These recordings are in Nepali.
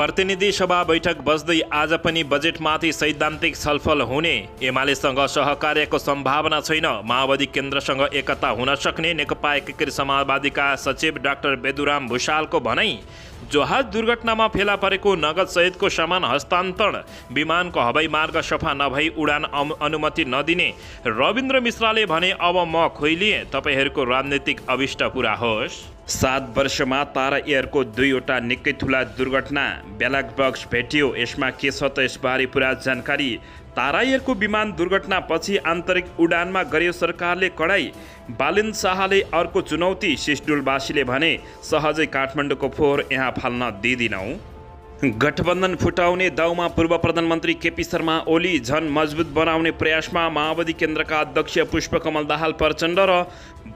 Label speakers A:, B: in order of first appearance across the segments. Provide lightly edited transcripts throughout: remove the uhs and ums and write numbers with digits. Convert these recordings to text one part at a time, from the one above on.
A: प्रतिनिधि सभा बैठक बस्दै आज पनि बजेटमाथि सैद्धान्तिक छलफल हुने, एमालेसँग सहकार्यको सम्भावना छैन, माओवादी केन्द्रसँग एकता हुन सक्ने नेकपा एकीकृत समाजवादीका सचिव डाक्टर बेदुराम भुषालको भनाई। जहाज दुर्घटनामा फेला परेको नगद सहितको सामान हस्तान्तरण, विमानको हवाई मार्ग सफा नभई उडान अनुमति नदिने। रविन्द्र मिश्राले भने अब म खोइलिएँ, तपाईहरूको राजनीतिक अभिष्ट पूरा होस्। 7 वर्षमा तारा एयरको 2वटा निकै ठुला दुर्घटना, ब्ल्याक बक्स भेटियो, यसमा के छ त यसबारे पुरा जानकारी। तारा एयरको विमान दुर्घटनापछि आन्तरिक उडानमा गर्यो सरकारले कडाई, बालिन शाहले अर्को चुनौती। सिस्डुलवासीले भने सहजै काठमाडौँको फोहोर यहाँ फाल्न दिँदिनौँ। गठबन्धन फुटाउने दाउमा पूर्व प्रधानमन्त्री केपी शर्मा ओली, झन मजबुत बनाउने प्रयासमा माओवादी केन्द्रका अध्यक्ष पुष्पकमल दाहाल प्रचण्ड र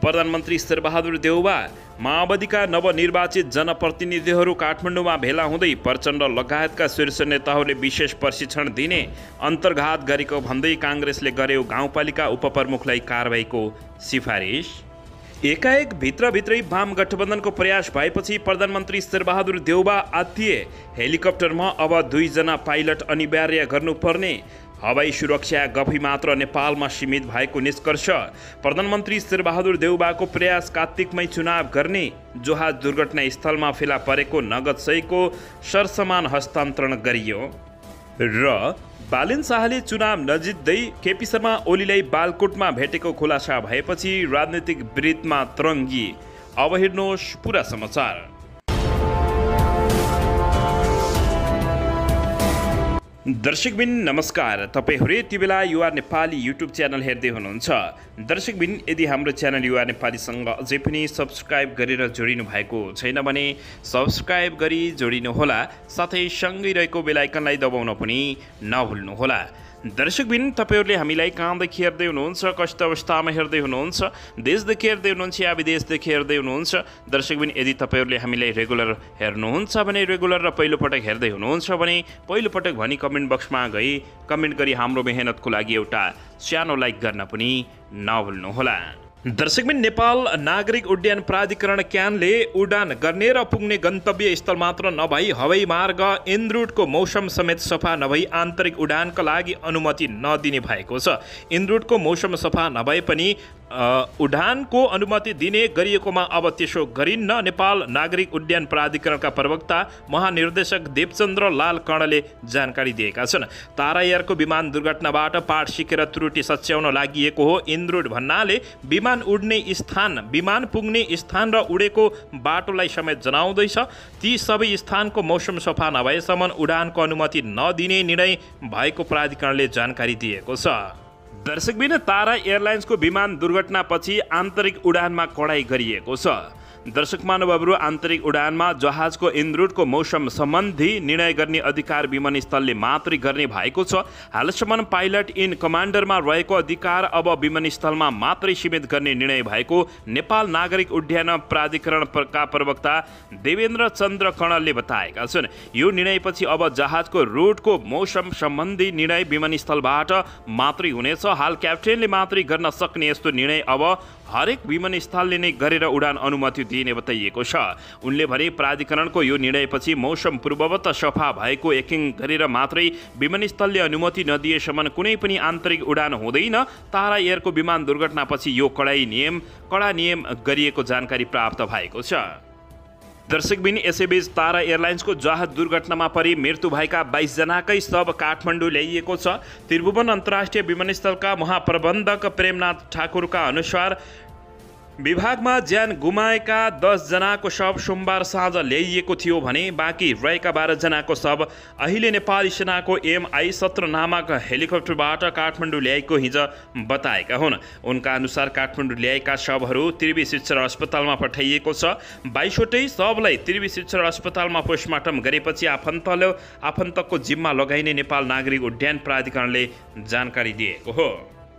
A: प्रधानमन्त्री शेरबहादुर देउवा। माओवादीका नवनिर्वाचित जनप्रतिनिधिहरू काठमाडौँमा भेला हुँदै प्रचण्ड लगायतका शीर्ष नेताहरूले विशेष प्रशिक्षण दिने अन्तर्घात गरेको भन्दै काङ्ग्रेसले गर्यो गाउँपालिका उपप्रमुखलाई कारबाहीको सिफारिस। एकाएक भित्रभित्रै वाम गठबन्धनको प्रयास भएपछि प्रधानमन्त्री शेरबहादुर देउवा आत्तिए। हेलिकप्टरमा अब 2 जना पाइलट अनिवार्य गर्नुपर्ने, हवाई सुरक्षा गफी मात्र नेपालमा सीमित भएको निष्कर्ष। प्रधानमन्त्री शेरबहादुर देउवाको प्रयास कार्तिकमै चुनाव गर्ने, जहाज दुर्घटना स्थलमा फेला परेको नगद सहितको सरसामान हस्तान्तरण गरियो। र बालिन शाहले चुनाव नजित्दै केपी शर्मा ओलीलाई बालकोटमा भेटेको खुलासा भएपछि राजनीतिक वृत्तमा तरङ्गी। अब हेर्नुहोस् पुरा समाचार। दर्शकबिन नमस्कार, तपाईहरु यति बेला युआर नेपाली युट्युब च्यानल हेर्दै हुनुहुन्छ। दर्शकबिन यदि हाम्रो च्यानल युआर नेपालीसँग अझै पनि सब्स्क्राइब गरेर जोडिनु भएको छैन भने सब्स्क्राइब गरी जोडिनुहोला, साथै सँगै रहेको बेल आइकनलाई दबाउन पनि नभुल्नुहोला। दर्शकबिन तपाईहरुले हामीलाई कहाँदेखि हेर्दै हुनुहुन्छ, कस्तो अवस्थामा हेर्दै हुनुहुन्छ, देशदेखि हेर्दै हुनुहुन्छ या विदेशदेखि हेर्दै हुनुहुन्छ। दर्शकबिन यदि तपाईहरुले हामीलाई रेगुलर हेर्नुहुन्छ भने रेगुलर र पहिलोपटक हेर्दै हुनुहुन्छ भने पहिलोपटक भनी कमेन्ट बक्समा गई कमेन्ट गरी हाम्रो मेहनतको लागि एउटा सानो लाइक गर्न पनि नभुल्नुहोला। दर्शकबिन नेपाल नागरिक उड्डयन प्राधिकरण क्यानले उडान गर्ने र पुग्ने गन्तव्य स्थल मात्र नभई हवाई मार्ग इनरुटको मौसम समेत सफा नभई आन्तरिक उडानका लागि अनुमति नदिने भएको छ। इनरुटको मौसम सफा नभए पनि उडानको अनुमति दिने गरिएकोमा अब त्यसो गरिन्न। नेपाल नागरिक उड्डयन प्राधिकरणका प्रवक्ता महानिर्देशक देवचन्द्र लाल कर्णले जानकारी दिएका छन्। तारा एयरको विमान दुर्घटनाबाट पाठ सिकेर त्रुटि सच्याउन लागि हो। इनरुट भन्नाले विमान उड्ने स्थान, विमान पुग्ने स्थान र उडेको बाटोलाई समेत जनाउँदैछ। ती सबै स्थानको मौसम सफा नभएसम्म उडानको अनुमति नदिने निर्णय भएको प्राधिकरणले जानकारी दिएको छ। दर्शकबिन तारा एयरलाइन्सको विमान दुर्घटनापछि आन्तरिक उडानमा कडाई गरिएको छ। दर्शक महानुभावहरू, आन्तरिक उडानमा जहाजको इनरुटको मौसम सम्बन्धी निर्णय गर्ने अधिकार विमानस्थलले मात्रै गर्ने भएको छ। हालसम्म पाइलट इन कमान्डरमा रहेको अधिकार अब विमानस्थलमा मात्रै सीमित गर्ने निर्णय भएको नेपाल नागरिक उड्डयन प्राधिकरणका प्रवक्ता देवेन्द्र चन्द्र कर्णले बताएका छन्। यो निर्णयपछि अब जहाजको रुटको मौसम सम्बन्धी निर्णय विमानस्थलबाट मात्रै हुनेछ। हाल क्याप्टेनले मात्रै गर्न सक्ने यस्तो निर्णय अब हरेक विमानस्थलले नै गरेर उडान अनुमति दिने बताइएको छ। उनले भने प्राधिकरणको यो निर्णयपछि मौसम पूर्ववत सफा भएको यकिन गरेर मात्रै विमानस्थलले अनुमति नदिएसम्म कुनै पनि आन्तरिक उडान हुँदैन। तारा एयरको विमान दुर्घटनापछि यो कडा नियम गरिएको जानकारी प्राप्त भएको छ। दर्शकबिन यसैबीच तारा एयरलाइन्सको जहाज दुर्घटनामा परि मृत्यु भएका 22 जनाकै शव काठमाडौँ ल्याइएको छ। त्रिभुवन अन्तर्राष्ट्रिय विमानस्थलका महाप्रबन्धक प्रेमनाथ ठाकुरका अनुसार विभागमा ज्यान गुमाएका 10 जनाको शव सोमबार साँझ ल्याइएको थियो भने बाँकी रहेका 12 जनाको शव अहिले नेपाली सेनाको MI-17 नामक हेलिकप्टरबाट काठमाडौँ ल्याएको हिज बताएका हुन्। उनका अनुसार काठमाडौँ ल्याएका शवहरू त्रिवी शिक्षर अस्पतालमा पठाइएको छ। 22वटै शवलाई त्रिवी शिक्षर अस्पतालमा पोस्टमार्टम गरेपछि आफन्तको जिम्मा लगाइने नेपाल नागरिक उड्डयन प्राधिकरणले जानकारी दिएको हो।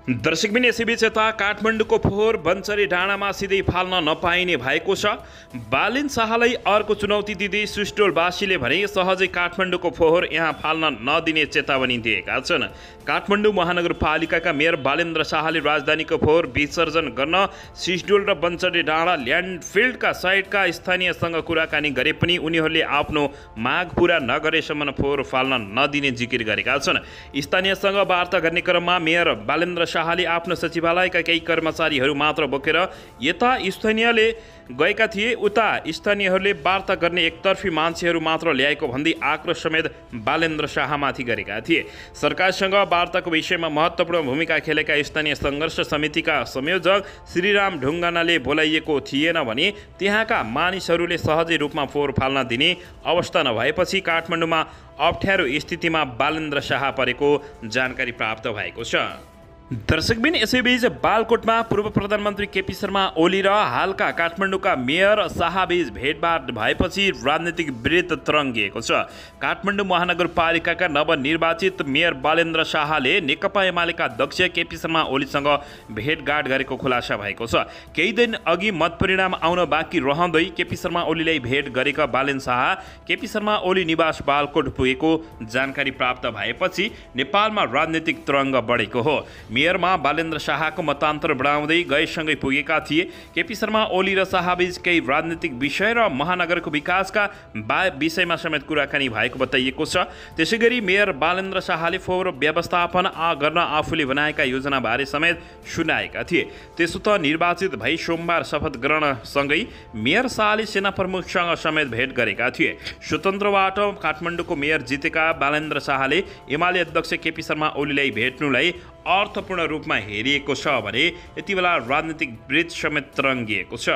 A: दर्शकबिन यसैबीच यता काठमाडौँको फोहोर बन्चरी डाँडामा सिधै फाल्न नपाइने भएको छ। बालिन शाहलाई अर्को चुनौती दिँदै सुस्टोलवासीले भने सहजै काठमाडौँको फोहोर यहाँ फाल्न नदिने चेतावनी दिएका छन्। काठमाडौँ महानगरपालिकाका मेयर बालेन्द्र शाहले राजधानीको फोहोर विसर्जन गर्न सिस्डोल र बन्चरी डाँडा ल्यान्डफिल्डका साइडका स्थानीयसँग कुराकानी गरे पनि उनीहरूले आफ्नो माग पूरा नगरेसम्म फोहोर फाल्न नदिने जिकिर गरेका छन्। स्थानीयसँग वार्ता गर्ने क्रममा मेयर बालेन्द्र शाहले आफ्नो सचिवालयका केही कर्मचारीहरू मात्र बोकेर यता स्थानीयले गएका थिए, उता स्थानीयहरूले वार्ता गर्ने एकतर्फी मान्छेहरू मात्र ल्याएको भन्दै आक्रोश समेत बालेन्द्र शाहमाथि गरेका थिए। सरकारसँग वार्ताको विषयमा महत्त्वपूर्ण भूमिका खेलेका स्थानीय सङ्घर्ष समितिका संयोजक श्रीराम ढुङ्गानाले बोलाइएको थिएन भने त्यहाँका मानिसहरूले सहजै रूपमा फोहोर फाल्न दिने अवस्था नभएपछि काठमाडौँमा अप्ठ्यारो स्थितिमा बालेन्द्र शाह परेको जानकारी प्राप्त भएको छ। दर्शकबिन यसैबीच बालकोटमा पूर्व प्रधानमन्त्री केपी शर्मा ओली र हालका काठमाडौँका मेयर शाहबीच भेटभाट भएपछि राजनीतिक विरोध तरङ्गिएको छ। काठमाडौँ महानगरपालिकाका नवनिर्वाचित मेयर बालेन्द्र शाहले नेकपा एमालेका अध्यक्ष केपी शर्मा ओलीसँग भेटघाट गरेको खुलासा भएको छ। केही दिन अघि मतपरिणाम आउन बाँकी रहँदै केपी शर्मा ओलीलाई भेट गरेका बालेन्द्र शाह केपी शर्मा ओली निवास बालकोट पुगेको जानकारी प्राप्त भएपछि नेपालमा राजनीतिक तरङ्ग बढेको हो। मेयरमा बालेन्द्र शाहको मतान्तर बढाउँदै गएसँगै पुगेका थिए। केपी शर्मा ओली र शाहबीच केही राजनीतिक विषय र महानगरको विकासका विषयमा समेत कुराकानी भएको बताइएको छ। त्यसैगरी मेयर बालेन्द्र शाहले फोहोर व्यवस्थापन गर्न आफूले बनाएका योजनाबारे समेत सुनाएका थिए। त्यसो त निर्वाचित भई सोमबार शपथ ग्रहणसँगै मेयर शाहले सेना प्रमुखसँग समेत भेट गरेका थिए। स्वतन्त्रबाट काठमाडौँको मेयर जितेका बालेन्द्र शाहले एमाले अध्यक्ष केपी शर्मा ओलीलाई भेट्नुलाई अर्थपूर्ण रूपमा हेरिएको छ भने यति बेला राजनीतिक विरोध समेत तरङ्गिएको छ।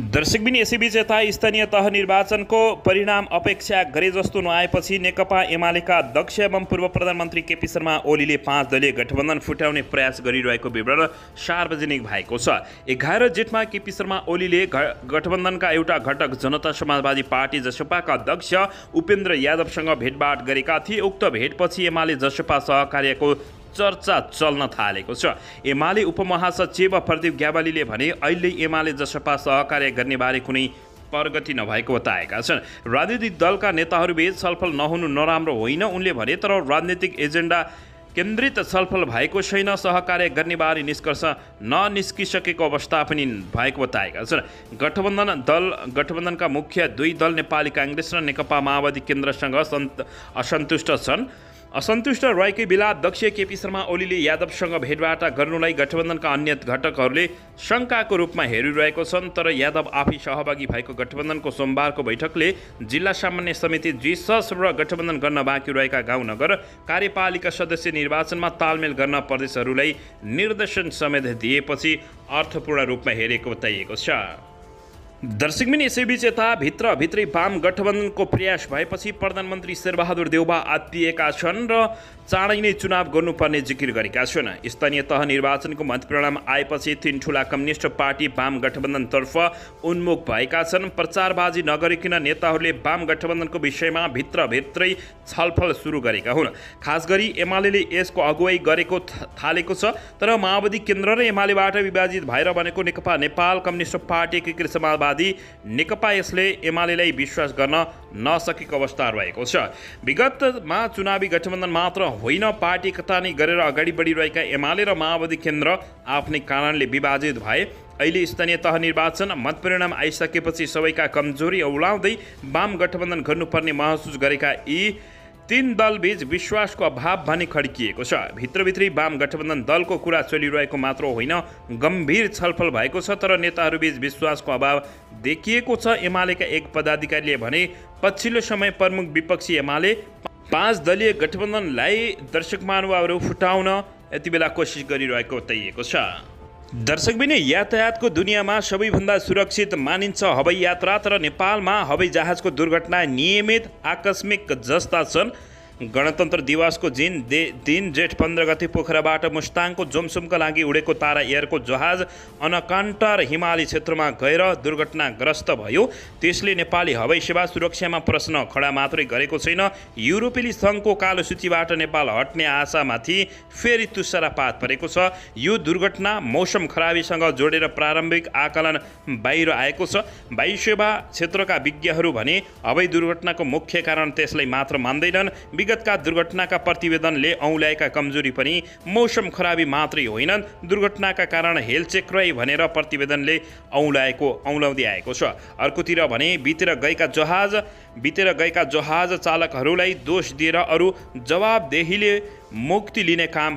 A: दर्शकबिन यसैबीच यता स्थानीय तह निर्वाचनको परिणाम अपेक्षा गरे जस्तो नआएपछि नेकपा एमालेका अध्यक्ष एवं पूर्व प्रधानमन्त्री केपी शर्मा ओलीले 5 दलीय गठबन्धन फुटाउने प्रयास गरिरहेको विवरण सार्वजनिक भएको छ। 11 जेठमा केपी शर्मा ओलीले गठबन्धनका एउटा घटक जनता समाजवादी पार्टी जसपाका अध्यक्ष उपेन्द्र यादवसँग भेटभाट गरेका थिए। उक्त भेटपछि एमाले जसपा सहकार्यको चर्चा चल्न थालेको छ। एमाले उपमहासचिव प्रदीप ग्यावालीले भने अहिले एमाले जसपा सहकार्य गर्नेबारे कुनै प्रगति नभएको बताएका छन्। राजनीतिक दलका नेताहरूबीच छलफल नहुनु नराम्रो होइन उनले भने, तर राजनीतिक एजेन्डा केन्द्रित छलफल भएको छैन। सहकार्य गर्नेबारे निष्कर्ष ननिस्किसकेको अवस्था पनि भएको बताएका छन्। गठबन्धनका मुख्य दुई दल नेपाली काङ्ग्रेस र नेकपा माओवादी केन्द्रसँग असन्तुष्ट छन्। असन्तुष्ट रहेकै बेला अध्यक्ष केपी शर्मा ओलीले यादवसँग भेटवार्ता गर्नुलाई गठबन्धनका अन्य घटकहरूले शङ्काको रूपमा हेरिरहेको छन्। तर यादव आफै सहभागी भएको गठबन्धनको सोमबारको बैठकले जिल्ला सामान्य समिति जिसस र गठबन्धन गर्न बाँकी रहेका गाउँ नगर कार्यपालिका सदस्य निर्वाचनमा तालमेल गर्न प्रदेशहरूलाई निर्देशन समेत दिएपछि अर्थपूर्ण रूपमा हेरेको बताइएको छ। दर्शकबिन यसैबीच यता भित्रै वाम गठबन्धनको प्रयास भएपछि प्रधानमन्त्री शेरबहादुर देउबा आत्तिएका छन् र चाँडै नै चुनाव गर्नुपर्ने जिकिर गरेका छन्। स्थानीय तह निर्वाचनको मतपरिणाम आएपछि तीन ठुला कम्युनिस्ट पार्टी वाम गठबन्धनतर्फ उन्मुख भएका छन्। प्रचारबाजी नगरिकन नेताहरूले वाम गठबन्धनको विषयमा भित्रै छलफल सुरु गरेका हुन्। खास गरी एमाले यसको अगुवाई गरेको थालेको छ। तर माओवादी केन्द्र र एमालेबाट विभाजित भएर बनेको नेकपा नेपाल कम्युनिस्ट पार्टी एकीकृत समाजवादी नेकपा यसले एमालेलाई विश्वास गर्न नसकेको अवस्था रहेको छ। विगतमा चुनावी गठबन्धन मात्र होइन, पार्टी कतानी गरेर अगाडि बढिरहेका एमाले र माओवादी केन्द्र आफ्नै कारणले विभाजित भए। अहिले स्थानीय तह निर्वाचन मतपरिणाम आइसकेपछि सबैका कमजोरी औलाउँदै वाम गठबन्धन गर्नुपर्ने महसुस गरेका यी तीन दलबीच विश्वासको अभाव भने खड्किएको छ। भित्रभित्रै वाम गठबन्धन दलको कुरा चलिरहेको मात्र होइन, गम्भीर छलफल भएको छ। तर नेताहरूबीच विश्वासको अभाव देखिएको छ। एमालेका एक पदाधिकारीले भने पछिल्लो समय प्रमुख विपक्षी एमाले 5 दलीय गठबन्धनलाई दर्शक महानुभावहरू फुटाउन यति बेला कोसिस गरिरहेको बताइएको छ। दर्शकबिन यातायातको दुनियाँमा सबैभन्दा सुरक्षित मानिन्छ हवाई यात्रा, तर नेपालमा हवाई जहाजको दुर्घटना नियमित आकस्मिक जस्ता छन्। गणतन्त्र दिवसको दिन जेठ 15 गते पोखराबाट मुस्ताङको जोमसुमका लागि उडेको तारा एयरको जहाज अनकन्टर हिमाली क्षेत्रमा गएर दुर्घटनाग्रस्त भयो। त्यसले नेपाली हवाई सेवा सुरक्षामा प्रश्न खडा मात्रै गरेको छैन, युरोपेली सङ्घको कालो सूचीबाट नेपाल हट्ने आशामाथि फेरि तुषारपात परेको छ। यो दुर्घटना मौसम खराबीसँग जोडेर प्रारम्भिक आकलन बाहिर आएको छ। वायु सेवा क्षेत्रका विज्ञहरू भने हवाई दुर्घटनाको मुख्य कारण त्यसलाई मात्र मान्दैनन्। विगतका दुर्घटनाका प्रतिवेदनले औँल्याएका कमजोरी पनि मौसम खराबी मात्रै होइनन्, दुर्घटनाका कारण हेलचेक्रै भनेर प्रतिवेदनले औँल्याउँदै आएको छ। अर्कोतिर भने बितेर गएका जहाज चालकहरूलाई दोष दिएर अरू जवाबदेहीले मुक्ति लिने काम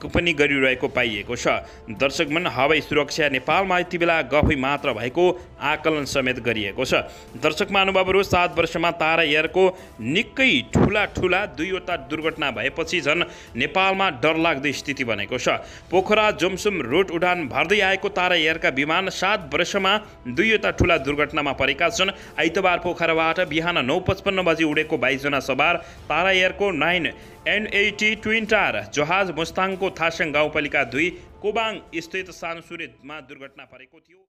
A: पनि गरिरहेको पाइएको छ। दर्शकमन, हवाई सुरक्षा नेपालमा यति बेला गफै मात्र भएको आकलन समेत गरिएको छ। दर्शक महानुभावहरू, 7 वर्षमा तारा एयरको निकै ठुला 2वटा दुर्घटना भएपछि झन् नेपालमा डरलाग्दो स्थिति बनेको छ। पोखरा जोमसुम रोड उडान भर्दै आएको तारा एयरका विमान 7 वर्षमा 2वटा ठुला दुर्घटनामा परेका छन्। आइतबार पोखराबाट बिहान 9:55 बजे उडेको 22 जना सवार तारा एयरको 9N80 ट्विन टार जहाज मुस्ताङको थासङ गाउँपालिका 2 कोबाङ स्थित सानुसुरेमा दुर्घटना परेको थियो।